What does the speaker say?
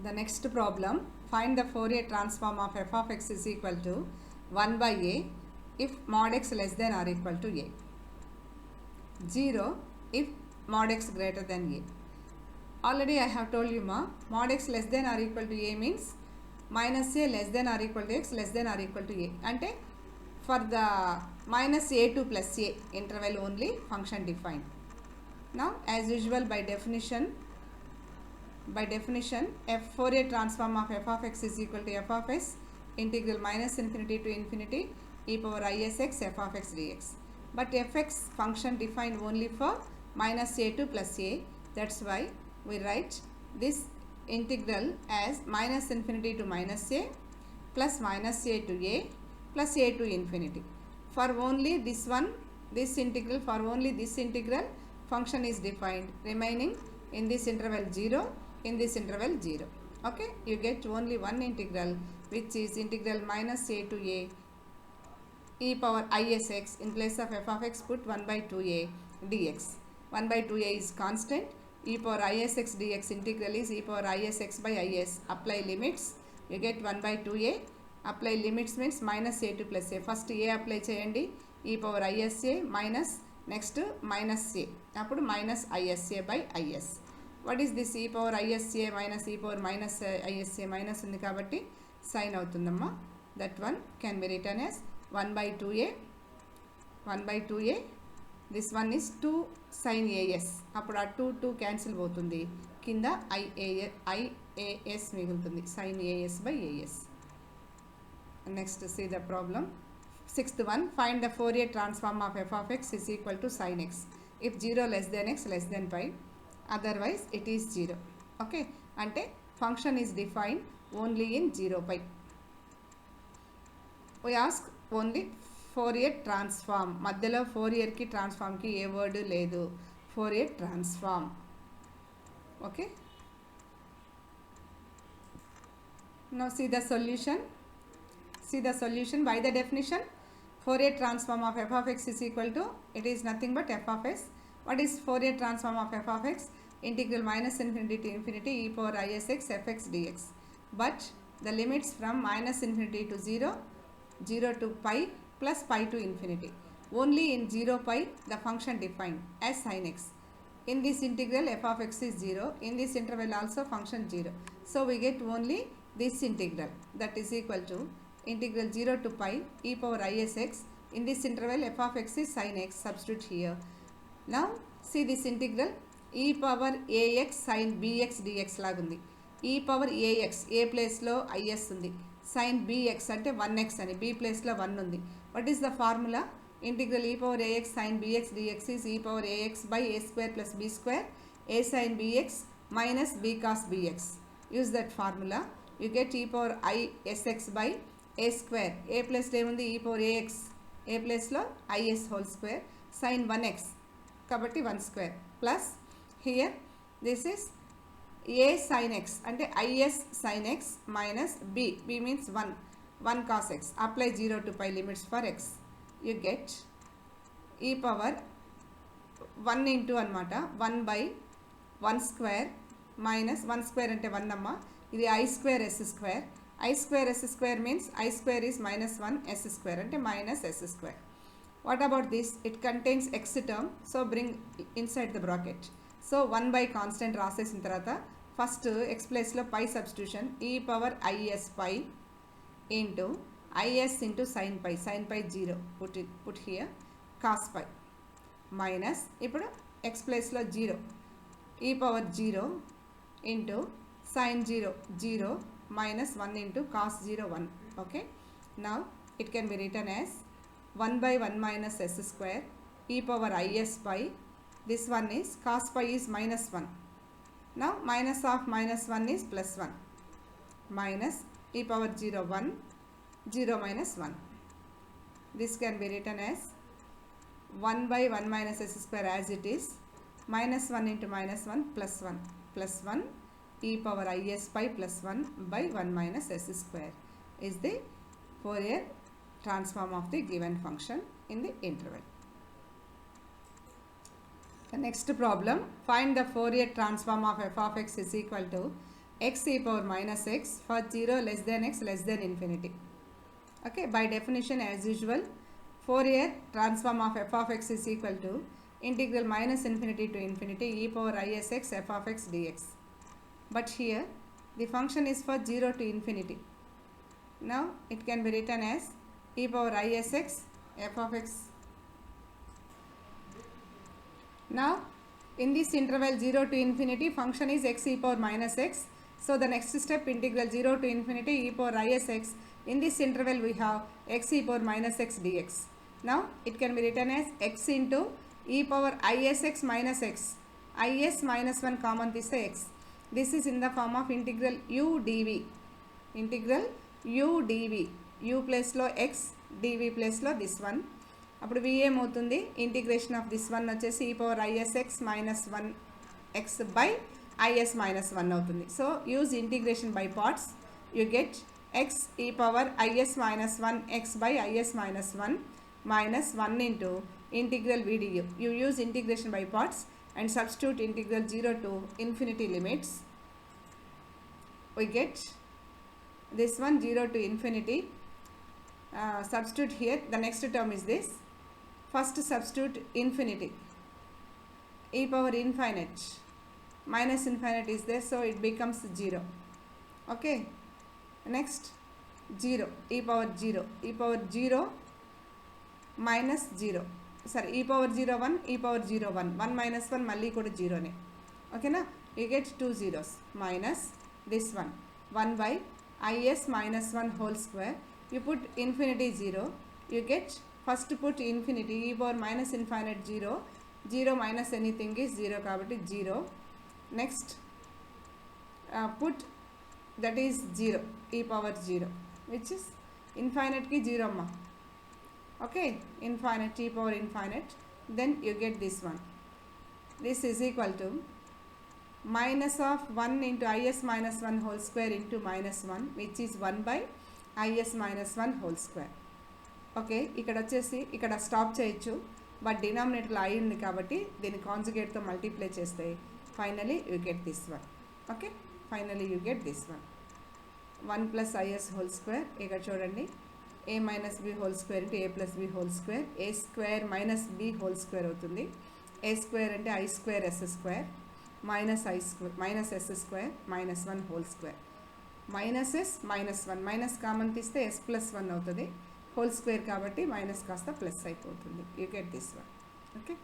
The next problem, find the Fourier transform of f of x is equal to 1 by a if mod x less than or equal to a. 0 if mod x greater than a. Already I have told you mod x less than or equal to a means minus a less than or equal to x less than or equal to a. Ante for the minus a to plus a interval only function defined. Now as usual by definition f Fourier transform of f of x is equal to f of s integral minus infinity to infinity e power isx f of x dx. But fx function defined only for minus a to plus a. That's why we write this integral as minus infinity to minus a plus minus a to a plus a to infinity. For only this one, this integral, for only this integral function is defined, remaining in this interval 0, in this interval 0. Okay, you get only one integral, which is integral minus a to a e power isx. In place of f of x put 1 by 2a dx. 1 by 2a is constant, e power isx dx integral is e power isx by is. Apply limits, you get 1 by 2a. Apply limits means minus a to plus a. First a apply cheyandi, e power isa minus next minus a. Appudu minus isa by is. What is this e power isa minus e power minus isa minus undi kabatti sign avutundamma. That one can be written as 1 by 2a. 1 by 2a. This one is 2 sin as. Appudu aa 2 cancel పోతుంది. కింద ias మిగులుతుంది. sin as by as. Next see the problem. Sixth one, find the Fourier transform of f of x is equal to sin x if 0 less than x less than pi, otherwise it is 0. Okay, ante function is defined only in 0 pi. We ask only Fourier transform. మధ్యలో Fourier కి transform కి ఏ word లేదు. Fourier transform. Okay, now see the solution. See the solution by the definition. Fourier transform of f of x is equal to, it is nothing but f of s. What is Fourier transform of f of x? Integral minus infinity to infinity e power isx fx dx. But the limits from minus infinity to 0, 0 to pi plus pi to infinity. Only in 0 pi the function defined as sin x. In this integral f of x is 0. In this interval also function 0. So we get only this integral, that is equal to integral 0 to pi e power isx. In this interval f of x is sin x. Substitute here. Now see this integral e power ax sin bx dx lagundi. E power ax, a place lo is undi. Sin bx ante 1x ani, b place lo 1 undi. What is the formula? Integral e power ax sin bx dx is e power ax by a square plus b square, a sin bx minus b cos bx. Use that formula. You get e power isx by a square. A place lo emundi e power ax, a place lo is whole square sin 1x kabatti 1 square plus here this is a sin x ante is sin x minus b means 1 cos x. Apply 0 to pi limits for x. You get e power 1 into anamata 1 by 1 square minus 1 square ante 1 amma, idi I square s square. I square s square means I square is minus 1 s square ante minus s square. What about this? It contains x term, so bring inside the bracket. So 1 by constant రాసేసిన తర్వాత first x place లో pi substitution, e power is pi into is into sin pi 0 put here cos pi minus ఇప్పుడు x place లో 0 e power 0 into sin 0 minus 1 into cos 0 1. Okay, now it can be written as 1 by 1 minus s square e power is pi. This one is cos pi is minus 1. Now minus of minus 1 is plus 1 minus e power 0 1 0 minus 1. This can be written as 1 by 1 minus s square as it is, minus 1 into minus 1 plus 1 e power is pi plus 1 by 1 minus s square is the Fourier transform of the given function in the interval. The next problem, find the Fourier transform of f of x is equal to x e power minus x for 0 less than x less than infinity. Okay, by definition as usual, Fourier transform of f of x is equal to integral minus infinity to infinity e power isx f of x dx. But here the function is for 0 to infinity. Now it can be written as e power isx f of x. Now in this interval 0 to infinity, function is x e power minus x. So the next step, integral 0 to infinity e power isx. In this interval we have x e power minus x dx. Now it can be written as x into e power isx minus x. Is minus 1 common this x. This is in the form of integral u dv. Integral u dv. u place లో x, dv place లో this one. అప్పుడు v ఏమవుతుంది, integration of this one వచ్చేసి ఈ power isx minus 1 x by is minus 1 అవుతుంది. So use integration by parts, you get x ఈ power is minus 1 x by is minus 1 minus 1 into integral vdu. You use integration by parts and substitute integral 0 to infinity limits. We get this one 0 to infinity. Substitute here, the next term is this. First substitute infinity, e power infinite, minus infinite is there, so it becomes 0. Okay, next 0, e power 0, e power 0 minus 0, sorry, e power 0 1, e power 0 1, 1 minus 1 malli kuda 0 ne. Okay na, you get 2 zeros minus this one 1 by is minus 1 whole square. You put infinity 0, you get first put infinity e power minus infinite 0, 0 minus anything is 0 kabatti 0. Next put that is 0, e power 0, which is infinite ki 0 amma. Okay, infinite, e power infinite, then you get this one. This is equal to minus of 1 into is minus 1 whole square into minus 1, which is 1 by is minus 1 whole square. Okay, ఇక్కడ వచ్చేసి ఇక్కడ stop చేయొచ్చు, but డినామినేటర్లో I ఉంది కాబట్టి దీన్ని కాంజుగేట్తో multiply చేస్తే finally you get this one. Okay, finally you get this one 1 plus IS whole square. ఇక్కడ చూడండి, A minus B whole square into A plus B whole square, A square minus B whole square అవుతుంది. A square అంటే I square S square minus I square minus S square minus 1 whole square. Minus S minus 1 minus common తీస్తే S plus 1 అవుతుంది. Whole square కాబట్టి minus కాస్త plus అయిపోతుంది. You get this one. Okay.